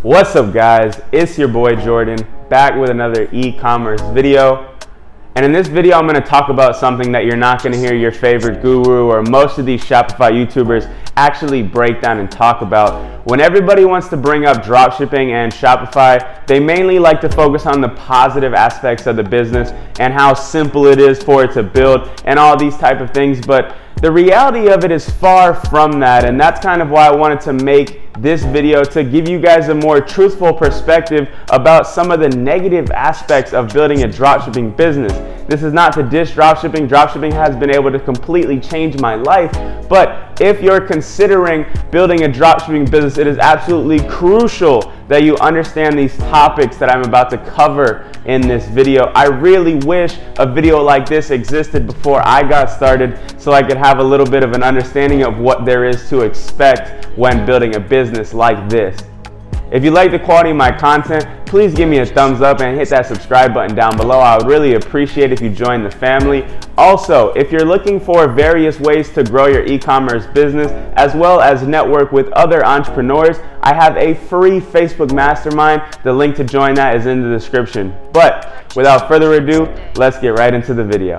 What's up guys, it's your boy Jordan, back with another e-commerce video. And in this video, I'm going to talk about something that you're not going to hear your favorite guru or most of these Shopify YouTubers actually break down and talk about. When everybody wants to bring up dropshipping and Shopify, they mainly like to focus on the positive aspects of the business and how simple it is for it to build and all these type of things. But the reality of it is far from that, and that's kind of why I wanted to make this video, to give you guys a more truthful perspective about some of the negative aspects of building a dropshipping business. This is not to dish dropshipping. Dropshipping has been able to completely change my life, but if you're considering building a dropshipping business, it is absolutely crucial that you understand these topics that I'm about to cover in this video. I really wish a video like this existed before I got started so I could have a little bit of an understanding of what there is to expect when building a business like this. If you like the quality of my content, please give me a thumbs up and hit that subscribe button down below. I would really appreciate if you join the family. Also, if you're looking for various ways to grow your e-commerce business as well as network with other entrepreneurs, I have a free Facebook mastermind. The link to join that is in the description. But without further ado, let's get right into the video.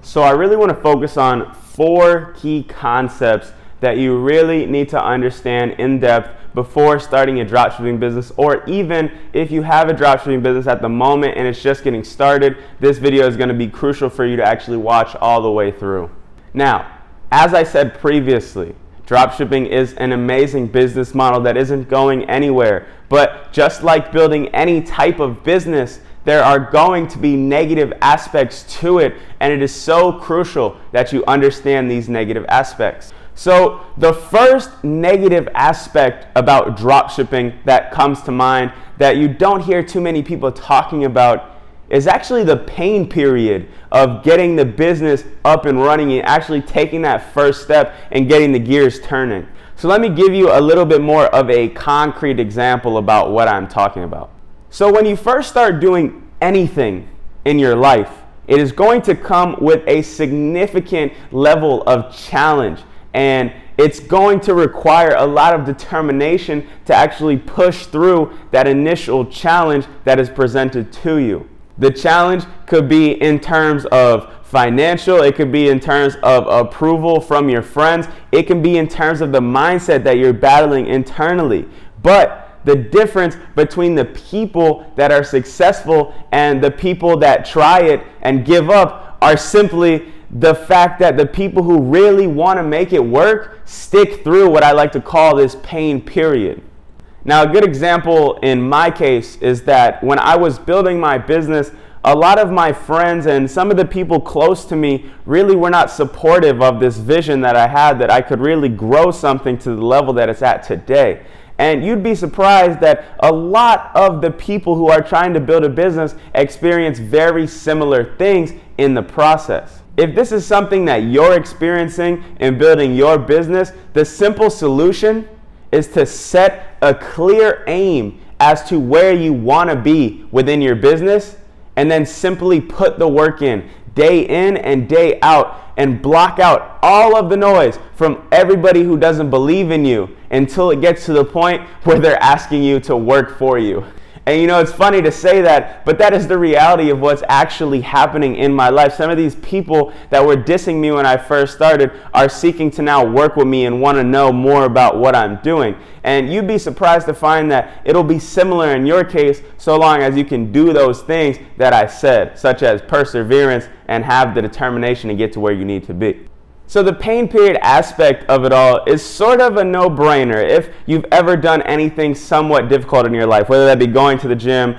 So I really want to focus on 4 key concepts that you really need to understand in depth before starting a dropshipping business, or even if you have a dropshipping business at the moment and it's just getting started, this video is going to be crucial for you to actually watch all the way through. Now, as I said previously, dropshipping is an amazing business model that isn't going anywhere, but just like building any type of business, there are going to be negative aspects to it, and it is so crucial that you understand these negative aspects. So the first negative aspect about dropshipping that comes to mind that you don't hear too many people talking about is actually the pain period of getting the business up and running and actually taking that first step and getting the gears turning. So let me give you a little bit more of a concrete example about what I'm talking about. So when you first start doing anything in your life, it is going to come with a significant level of challenge, and it's going to require a lot of determination to actually push through that initial challenge that is presented to you. The challenge could be in terms of financial, it could be in terms of approval from your friends, it can be in terms of the mindset that you're battling internally. But the difference between the people that are successful and the people that try it and give up are simply the fact that the people who really want to make it work stick through what I like to call this pain period. Now, a good example in my case is that when I was building my business, a lot of my friends and some of the people close to me really were not supportive of this vision that I had, that I could really grow something to the level that it's at today. And you'd be surprised that a lot of the people who are trying to build a business experience very similar things in the process. If this is something that you're experiencing in building your business, the simple solution is to set a clear aim as to where you want to be within your business, and then simply put the work in and day out, and block out all of the noise from everybody who doesn't believe in you until it gets to the point where they're asking you to work for you. And you know, it's funny to say that, but that is the reality of what's actually happening in my life. Some of these people that were dissing me when I first started are seeking to now work with me and want to know more about what I'm doing. And you'd be surprised to find that it'll be similar in your case, so long as you can do those things that I said, such as perseverance and have the determination to get to where you need to be. So the pain period aspect of it all is sort of a no-brainer if you've ever done anything somewhat difficult in your life, whether that be going to the gym,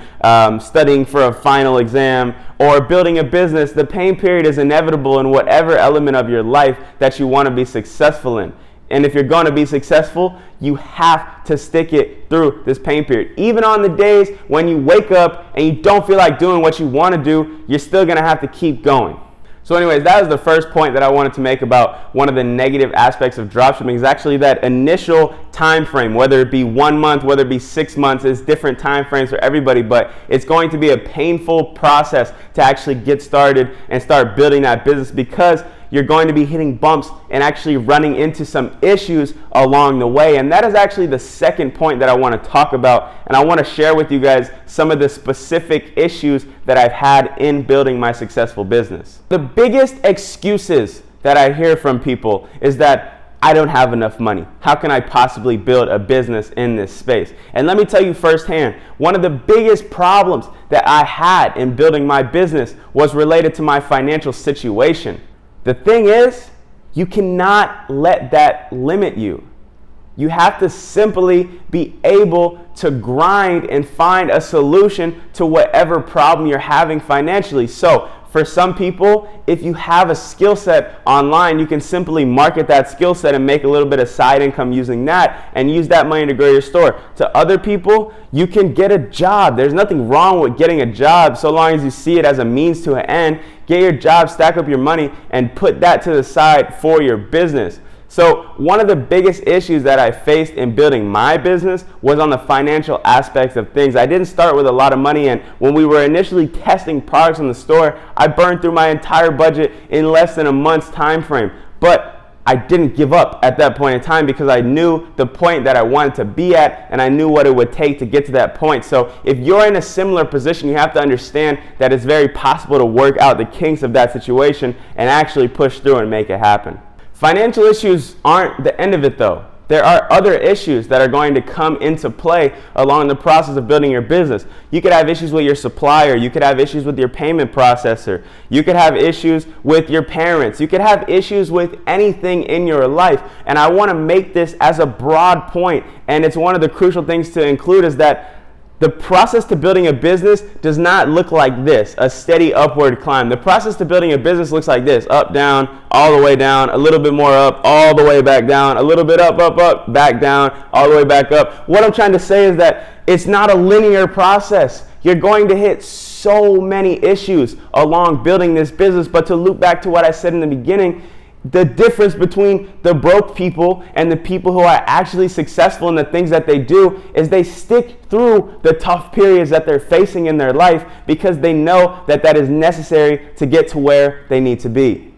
studying for a final exam, or building a business. The pain period is inevitable in whatever element of your life that you want to be successful in. And if you're going to be successful, you have to stick it through this pain period. Even on the days when you wake up and you don't feel like doing what you want to do, you're still going to have to keep going. So anyways, that is the first point that I wanted to make about one of the negative aspects of dropshipping, is actually that initial time frame, whether it be 1 month, whether it be 6 months, is different time frames for everybody, but it's going to be a painful process to actually get started and start building that business, because you're going to be hitting bumps and actually running into some issues along the way. And that is actually the second point that I want to talk about. And I want to share with you guys some of the specific issues that I've had in building my successful business. The biggest excuses that I hear from people is that I don't have enough money. How can I possibly build a business in this space? And let me tell you firsthand, one of the biggest problems that I had in building my business was related to my financial situation. The thing is, you cannot let that limit you. You have to simply be able to grind and find a solution to whatever problem you're having financially. So, for some people, if you have a skill set online, you can simply market that skill set and make a little bit of side income using that and use that money to grow your store. To other people, you can get a job. There's nothing wrong with getting a job so long as you see it as a means to an end. Get your job, stack up your money, and put that to the side for your business. So one of the biggest issues that I faced in building my business was on the financial aspects of things. I didn't start with a lot of money, and when we were initially testing products in the store, I burned through my entire budget in less than a month's time frame. But I didn't give up at that point in time because I knew the point that I wanted to be at, and I knew what it would take to get to that point. So if you're in a similar position, you have to understand that it's very possible to work out the kinks of that situation and actually push through and make it happen. Financial issues aren't the end of it though. There are other issues that are going to come into play along the process of building your business. You could have issues with your supplier. You could have issues with your payment processor. You could have issues with your parents. You could have issues with anything in your life. And I want to make this as a broad point, and it's one of the crucial things to include, is that the process to building a business does not look like this, a steady upward climb. The process to building a business looks like this: up, down, all the way down, a little bit more up, all the way back down, a little bit up, up, up, back down, all the way back up. What I'm trying to say is that it's not a linear process. You're going to hit so many issues along building this business. But to loop back to what I said in the beginning, the difference between the broke people and the people who are actually successful in the things that they do is they stick through the tough periods that they're facing in their life because they know that that is necessary to get to where they need to be.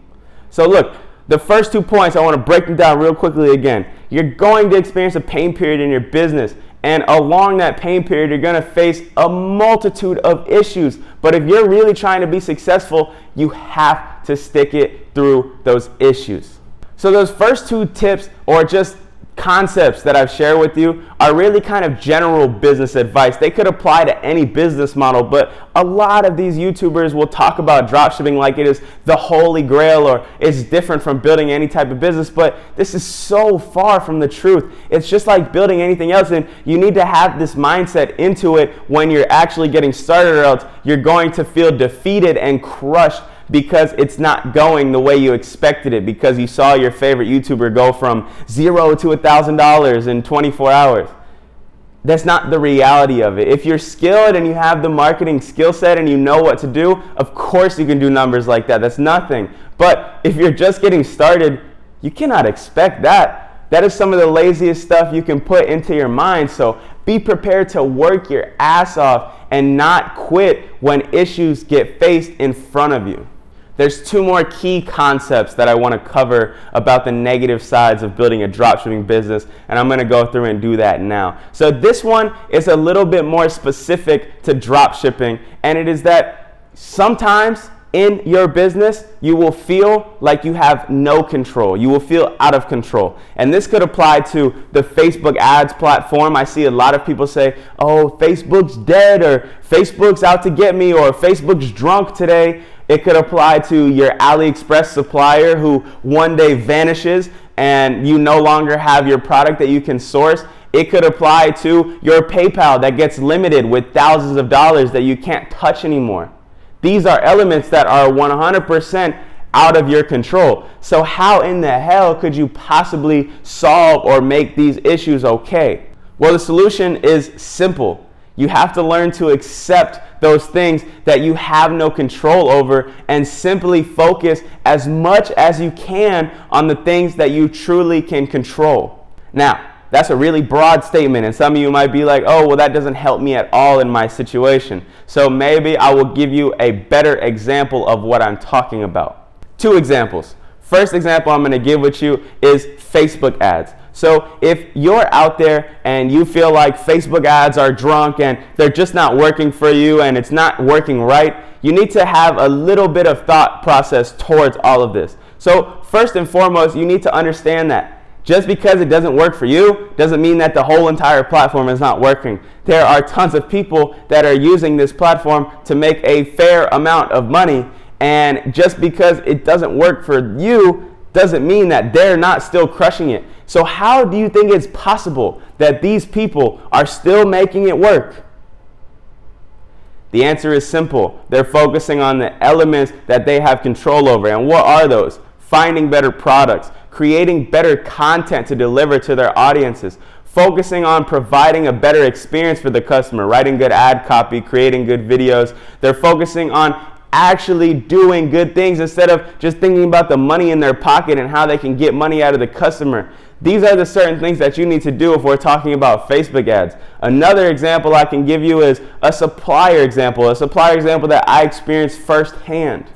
So look, the first 2 points, I want to break them down real quickly again. You're going to experience a pain period in your business. And along that pain period, you're going to face a multitude of issues. But if you're really trying to be successful, you have to stick it through those issues. So those first 2 tips, or just concepts that I've shared with you, are really kind of general business advice. They could apply to any business model, but a lot of these YouTubers will talk about dropshipping like it is the holy grail or it's different from building any type of business, but this is so far from the truth. It's just like building anything else, and you need to have this mindset into it when you're actually getting started, or else you're going to feel defeated and crushed because it's not going the way you expected it, because you saw your favorite YouTuber go from $0 to $1,000 in 24 hours. That's not the reality of it. If you're skilled and you have the marketing skill set and you know what to do, of course you can do numbers like that. That's nothing. But if you're just getting started, you cannot expect that. That is some of the laziest stuff you can put into your mind. So be prepared to work your ass off and not quit when issues get faced in front of you. There's 2 more key concepts that I want to cover about the negative sides of building a dropshipping business, and I'm going to go through and do that now. So this one is a little bit more specific to dropshipping, and it is that sometimes in your business, you will feel like you have no control. You will feel out of control. And this could apply to the Facebook ads platform. I see a lot of people say, oh, Facebook's dead, or Facebook's out to get me, or Facebook's drunk today. It could apply to your AliExpress supplier who one day vanishes and you no longer have your product that you can source. It could apply to your PayPal that gets limited with thousands of dollars that you can't touch anymore. These are elements that are 100% out of your control. So how in the hell could you possibly solve or make these issues okay? Well, the solution is simple. You have to learn to accept those things that you have no control over and simply focus as much as you can on the things that you truly can control. Now, that's a really broad statement, and some of you might be like, oh, well, that doesn't help me at all in my situation. So maybe I will give you a better example of what I'm talking about. 2 examples. First example I'm going to give with you is Facebook ads. So if you're out there and you feel like Facebook ads are drunk and they're just not working for you and it's not working right, you need to have a little bit of thought process towards all of this. So first and foremost, you need to understand that just because it doesn't work for you doesn't mean that the whole entire platform is not working. There are tons of people that are using this platform to make a fair amount of money, and just because it doesn't work for you doesn't mean that they're not still crushing it. So how do you think it's possible that these people are still making it work? The answer is simple. They're focusing on the elements that they have control over. And what are those? Finding better products, creating better content to deliver to their audiences, focusing on providing a better experience for the customer, writing good ad copy, creating good videos. They're focusing on actually doing good things instead of just thinking about the money in their pocket and how they can get money out of the customer. These are the certain things that you need to do if we're talking about Facebook ads. Another example I can give you is a supplier example that I experienced firsthand.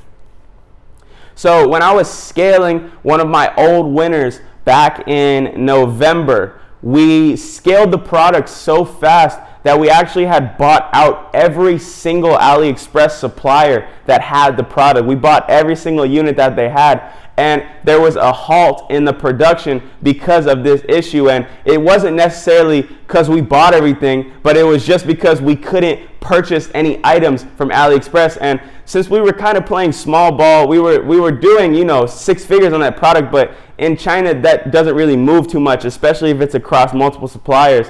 So when I was scaling one of my old winners back in November, we scaled the product so fast that we actually had bought out every single AliExpress supplier that had the product. We bought every single unit that they had, and there was a halt in the production because of this issue. And it wasn't necessarily because we bought everything, but it was just because we couldn't purchase any items from AliExpress. And since we were kind of playing small ball, we were doing, 6 figures on that product, but in China that doesn't really move too much, especially if it's across multiple suppliers.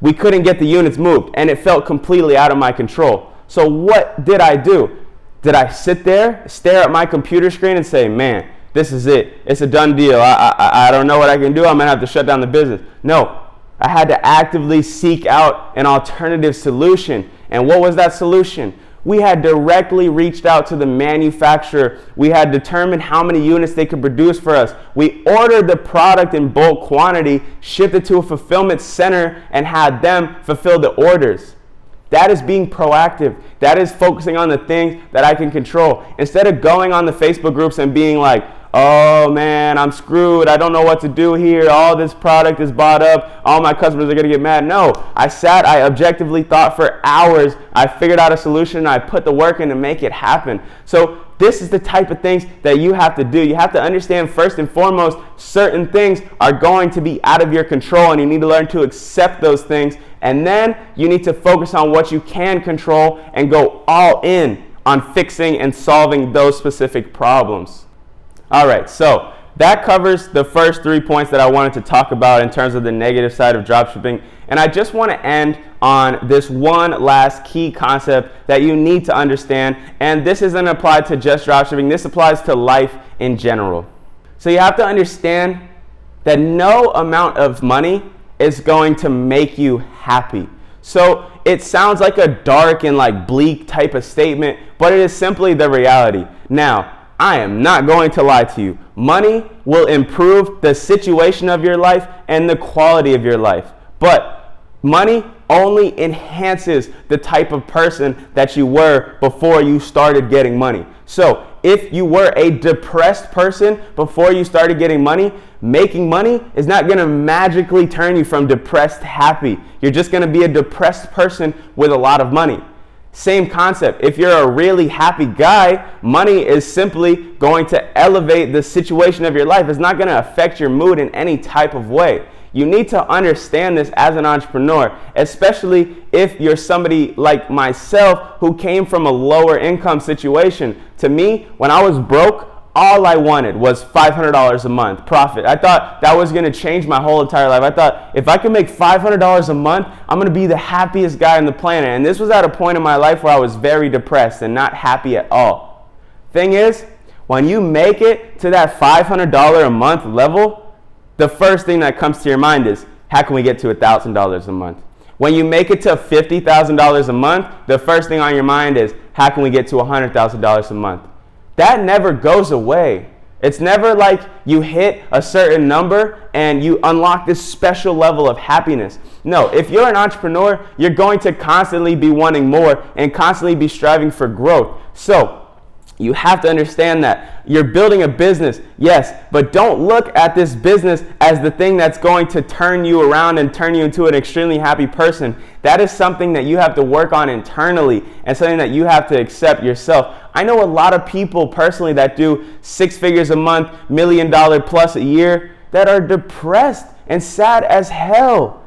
We couldn't get the units moved, and it felt completely out of my control. So what did I do? Did I sit there, stare at my computer screen and say, man, this is it. It's a done deal. I don't know what I can do. I'm going to have to shut down the business. No, I had to actively seek out an alternative solution. And what was that solution? We had directly reached out to the manufacturer. We had determined how many units they could produce for us. We ordered the product in bulk quantity, shipped it to a fulfillment center, and had them fulfill the orders. That is being proactive. That is focusing on the things that I can control. Instead of going on the Facebook groups and being like, oh man, I'm screwed. I don't know what to do here. All this product is bought up. All my customers are going to get mad. No, I objectively thought for hours. I figured out a solution and I put the work in to make it happen. So this is the type of things that you have to do. You have to understand first and foremost, certain things are going to be out of your control and you need to learn to accept those things. And then you need to focus on what you can control and go all in on fixing and solving those specific problems. All right, so that covers the first 3 points that I wanted to talk about in terms of the negative side of dropshipping. And I just want to end on this one last key concept that you need to understand. And this isn't applied to just dropshipping. This applies to life in general. So you have to understand that no amount of money is going to make you happy. So it sounds like a dark and like bleak type of statement, but it is simply the reality. Now, I am not going to lie to you. Money will improve the situation of your life and the quality of your life. But money only enhances the type of person that you were before you started getting money. So if you were a depressed person before you started getting money, making money is not going to magically turn you from depressed to happy. You're just going to be a depressed person with a lot of money. Same concept. If you're a really happy guy, money is simply going to elevate the situation of your life. It's not going to affect your mood in any type of way. You need to understand this as an entrepreneur, especially if you're somebody like myself who came from a lower income situation. To me, when I was broke, all I wanted was $500 a month profit. I thought that was going to change my whole entire life. I thought if I could make $500 a month, I'm going to be the happiest guy on the planet. And this was at a point in my life where I was very depressed and not happy at all. Thing is, when you make it to that $500 a month level, the first thing that comes to your mind is, how can we get to $1,000 a month? When you make it to $50,000 a month, the first thing on your mind is, how can we get to $100,000 a month? That never goes away. It's never like you hit a certain number and you unlock this special level of happiness. No, if you're an entrepreneur, you're going to constantly be wanting more and constantly be striving for growth. So You have to understand that you're building a business, yes, but don't look at this business as the thing that's going to turn you around and turn you into an extremely happy person. That is something that you have to work on internally and something that you have to accept yourself. I know a lot of people personally that do 6 figures a month, $1 million plus a year, that are depressed and sad as hell.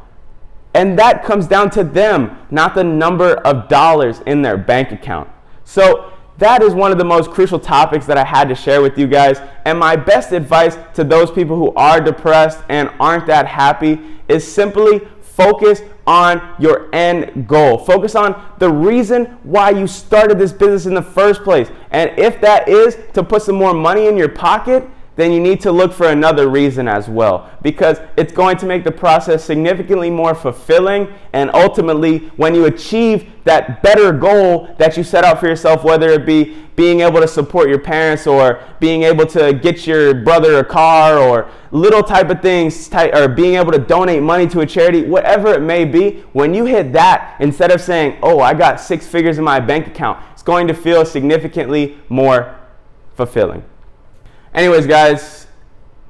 And that comes down to them, not the number of dollars in their bank account. So that is one of the most crucial topics that I had to share with you guys. And my best advice to those people who are depressed and aren't that happy is simply focus on your end goal. Focus on the reason why you started this business in the first place. And if that is to put some more money in your pocket, then you need to look for another reason as well, because it's going to make the process significantly more fulfilling. And ultimately, when you achieve that better goal that you set out for yourself, whether it be being able to support your parents or being able to get your brother a car or little type of things, or being able to donate money to a charity, whatever it may be, when you hit that, instead of saying, oh, I got 6 figures in my bank account, it's going to feel significantly more fulfilling. Anyways, guys,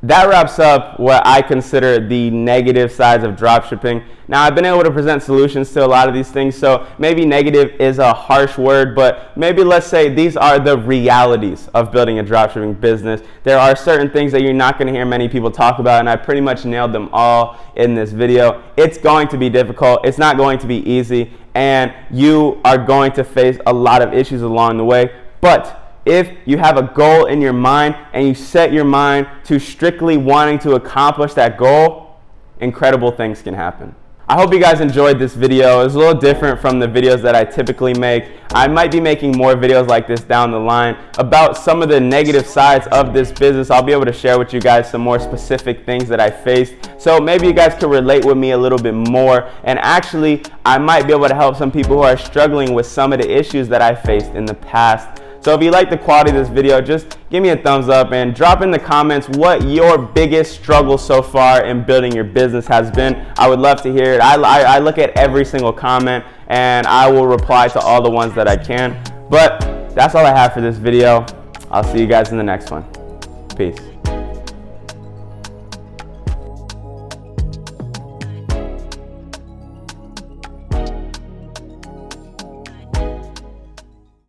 that wraps up what I consider the negative sides of dropshipping. Now, I've been able to present solutions to a lot of these things, so maybe negative is a harsh word, but maybe let's say these are the realities of building a dropshipping business. There are certain things that you're not going to hear many people talk about, and I pretty much nailed them all in this video. It's going to be difficult. It's not going to be easy, and you are going to face a lot of issues along the way, but if you have a goal in your mind and you set your mind to strictly wanting to accomplish that goal, incredible things can happen. I hope you guys enjoyed this video. It's a little different from the videos that I typically make. I might be making more videos like this down the line about some of the negative sides of this business. I'll be able to share with you guys some more specific things that I faced. So maybe you guys can relate with me a little bit more. And actually, I might be able to help some people who are struggling with some of the issues that I faced in the past. So if you like the quality of this video, just give me a thumbs up and drop in the comments what your biggest struggle so far in building your business has been. I would love to hear it. I look at every single comment and I will reply to all the ones that I can. But that's all I have for this video. I'll see you guys in the next one. Peace.